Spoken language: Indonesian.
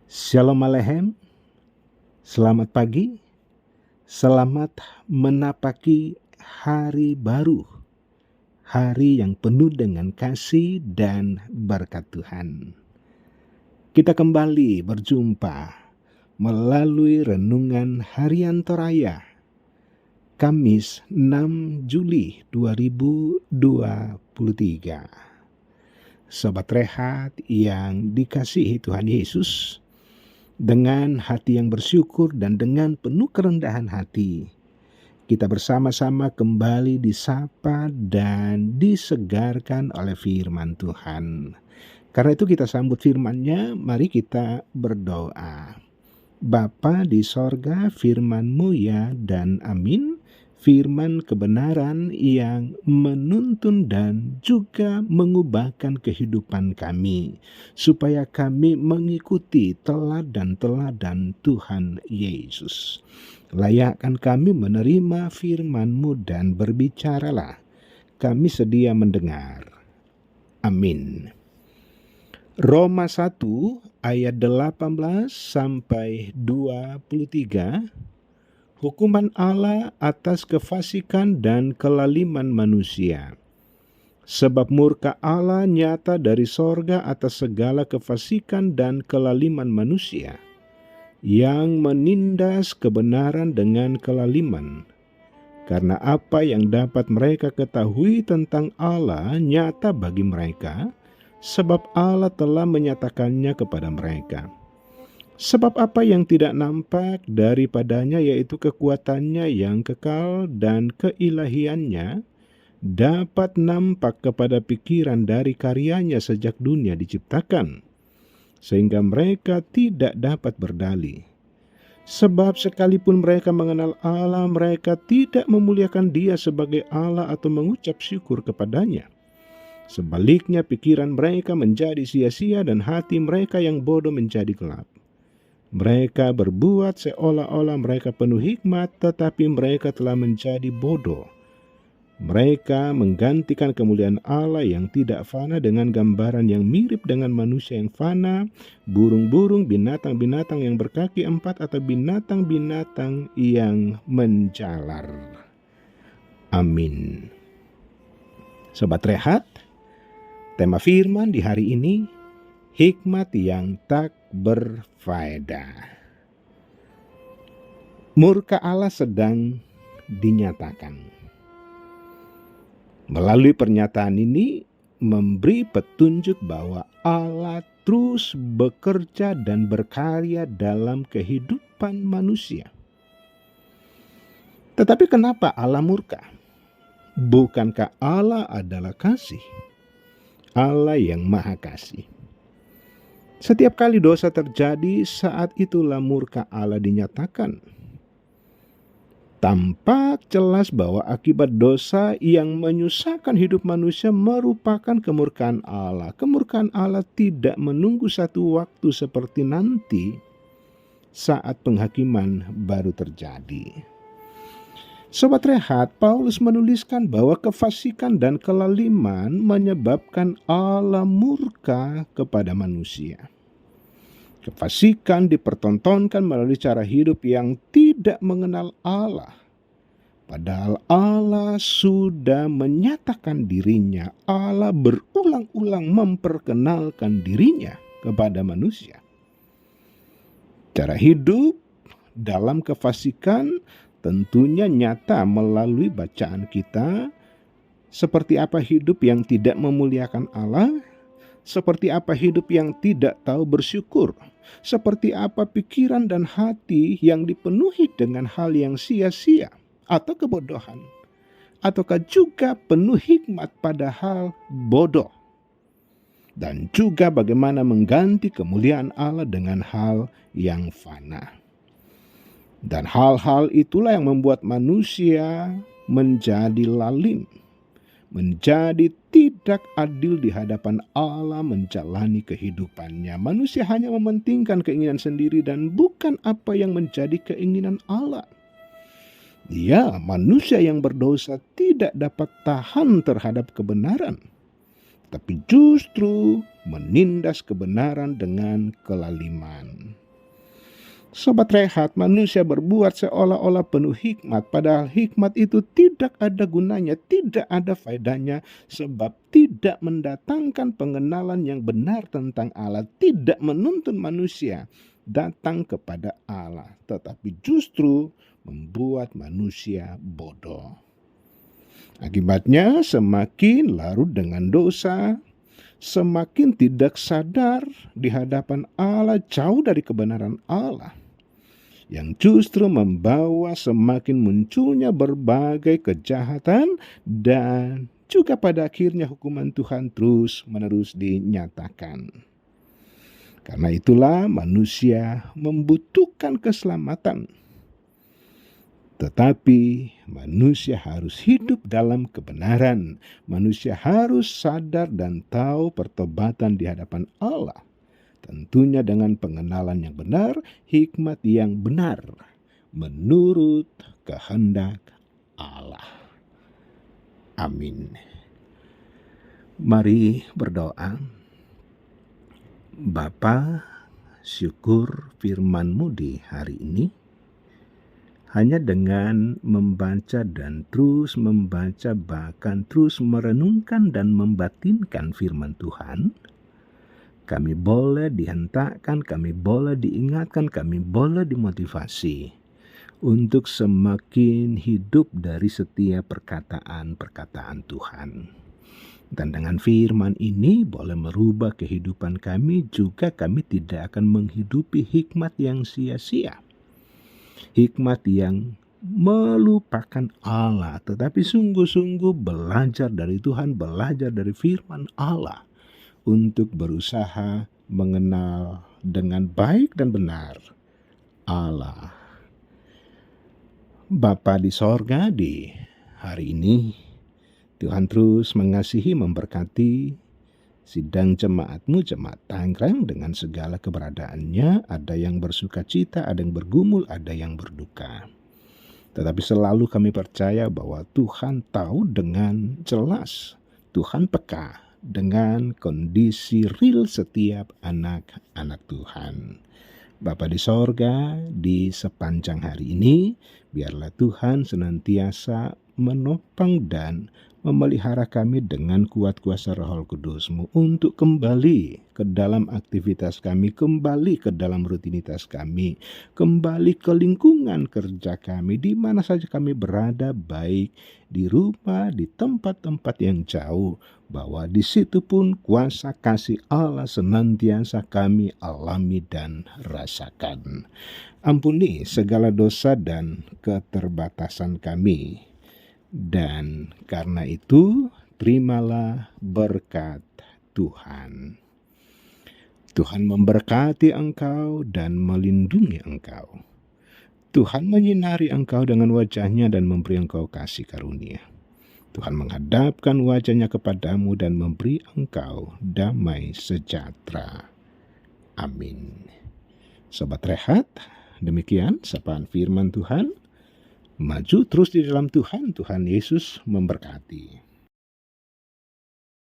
Shalom Aleichem, selamat pagi, selamat menapaki hari baru, hari yang penuh dengan kasih dan berkat Tuhan. Kita kembali berjumpa melalui renungan harian Toraya, Kamis 6 Juli 2023. Sobat Rehat yang dikasihi Tuhan Yesus, dengan hati yang bersyukur dan dengan penuh kerendahan hati, kita bersama-sama kembali disapa dan disegarkan oleh firman Tuhan. Karena itu kita sambut firman-Nya, mari kita berdoa. Bapa di sorga, firman-Mu ya dan amin. Firman kebenaran yang menuntun dan juga mengubahkan kehidupan kami, supaya kami mengikuti teladan-teladan Tuhan Yesus. Layakkan kami menerima firman-Mu dan berbicaralah. Kami sedia mendengar. Amin. Roma 1 ayat 18 sampai 23. Hukuman Allah atas kefasikan dan kelaliman manusia. Sebab murka Allah nyata dari sorga atas segala kefasikan dan kelaliman manusia, yang menindas kebenaran dengan kelaliman. Karena apa yang dapat mereka ketahui tentang Allah nyata bagi mereka, sebab Allah telah menyatakannya kepada mereka. Sebab apa yang tidak nampak daripadanya, yaitu kekuatannya yang kekal dan keilahiannya, dapat nampak kepada pikiran dari karyanya sejak dunia diciptakan, sehingga mereka tidak dapat berdalih. Sebab sekalipun mereka mengenal Allah, mereka tidak memuliakan Dia sebagai Allah atau mengucap syukur kepadanya. Sebaliknya pikiran mereka menjadi sia-sia dan hati mereka yang bodoh menjadi gelap. Mereka berbuat seolah-olah mereka penuh hikmat, tetapi mereka telah menjadi bodoh. Mereka menggantikan kemuliaan Allah yang tidak fana dengan gambaran yang mirip dengan manusia yang fana, burung-burung, binatang-binatang yang berkaki empat, atau binatang-binatang yang menjalar. Amin. Sobat Rehat, tema firman di hari ini, hikmat yang tak berfaedah. Murka Allah sedang dinyatakan. Melalui pernyataan ini memberi petunjuk bahwa Allah terus bekerja dan berkarya dalam kehidupan manusia. Tetapi kenapa Allah murka? Bukankah Allah adalah kasih? Allah yang maha kasih. Setiap kali dosa terjadi, saat itulah murka Allah dinyatakan. Tampak jelas bahwa akibat dosa yang menyusahkan hidup manusia merupakan kemurkaan Allah. Kemurkaan Allah tidak menunggu satu waktu seperti nanti saat penghakiman baru terjadi. Sobat Rehat, Paulus menuliskan bahwa kefasikan dan kelaliman menyebabkan Allah murka kepada manusia. Kefasikan dipertontonkan melalui cara hidup yang tidak mengenal Allah. Padahal Allah sudah menyatakan dirinya. Allah berulang-ulang memperkenalkan dirinya kepada manusia. Cara hidup dalam kefasikan tentunya nyata melalui bacaan kita, seperti apa hidup yang tidak memuliakan Allah, seperti apa hidup yang tidak tahu bersyukur, seperti apa pikiran dan hati yang dipenuhi dengan hal yang sia-sia atau kebodohan, ataukah juga penuh hikmat padahal bodoh. Dan juga bagaimana mengganti kemuliaan Allah dengan hal yang fana. Dan hal-hal itulah yang membuat manusia menjadi lalim, menjadi tidak adil di hadapan Allah menjalani kehidupannya. Manusia hanya mementingkan keinginan sendiri dan bukan apa yang menjadi keinginan Allah. Ya, manusia yang berdosa tidak dapat tahan terhadap kebenaran, tapi justru menindas kebenaran dengan kelaliman. Sobat Rehat, manusia berbuat seolah-olah penuh hikmat, padahal hikmat itu tidak ada gunanya, tidak ada faedahnya, sebab tidak mendatangkan pengenalan yang benar tentang Allah, tidak menuntun manusia datang kepada Allah, tetapi justru membuat manusia bodoh. Akibatnya semakin larut dengan dosa, semakin tidak sadar di hadapan Allah, jauh dari kebenaran Allah, yang justru membawa semakin munculnya berbagai kejahatan dan juga pada akhirnya hukuman Tuhan terus-menerus dinyatakan. Karena itulah manusia membutuhkan keselamatan. Tetapi manusia harus hidup dalam kebenaran. Manusia harus sadar dan tahu pertobatan di hadapan Allah. Tentunya dengan pengenalan yang benar, hikmat yang benar, menurut kehendak Allah. Amin. Mari berdoa. Bapa, syukur firman-Mu di hari ini. Hanya dengan membaca dan terus membaca, bahkan terus merenungkan dan membatinkan firman Tuhan, kami boleh dihentakkan, kami boleh diingatkan, kami boleh dimotivasi untuk semakin hidup dari setiap perkataan-perkataan Tuhan. Dan dengan firman ini boleh merubah kehidupan kami, juga kami tidak akan menghidupi hikmat yang sia-sia. Hikmat yang melupakan Allah, tetapi sungguh-sungguh belajar dari Tuhan, belajar dari firman Allah, untuk berusaha mengenal dengan baik dan benar Allah. Bapa di sorga, di hari ini Tuhan terus mengasihi, memberkati sidang jemaat-Mu, jemaat Tangerang dengan segala keberadaannya. Ada yang bersuka cita, ada yang bergumul, ada yang berduka. Tetapi selalu kami percaya bahwa Tuhan tahu dengan jelas, Tuhan peka dengan kondisi real setiap anak-anak Tuhan. Bapa di sorga, di sepanjang hari ini, biarlah Tuhan senantiasa menopang dan memelihara kami dengan kuat kuasa Roh Kudus-Mu untuk kembali ke dalam aktivitas kami, kembali ke dalam rutinitas kami, kembali ke lingkungan kerja kami, di mana saja kami berada, baik di rumah, di tempat-tempat yang jauh, bahwa di situ pun kuasa kasih Allah senantiasa kami alami dan rasakan. Ampuni segala dosa dan keterbatasan kami. Dan karena itu, terimalah berkat Tuhan. Tuhan memberkati engkau dan melindungi engkau. Tuhan menyinari engkau dengan wajah-Nya dan memberi engkau kasih karunia. Tuhan menghadapkan wajah-Nya kepadamu dan memberi engkau damai sejahtera. Amin. Sobat Rehat, demikian sapaan firman Tuhan. Maju terus di dalam Tuhan. Tuhan Yesus memberkati.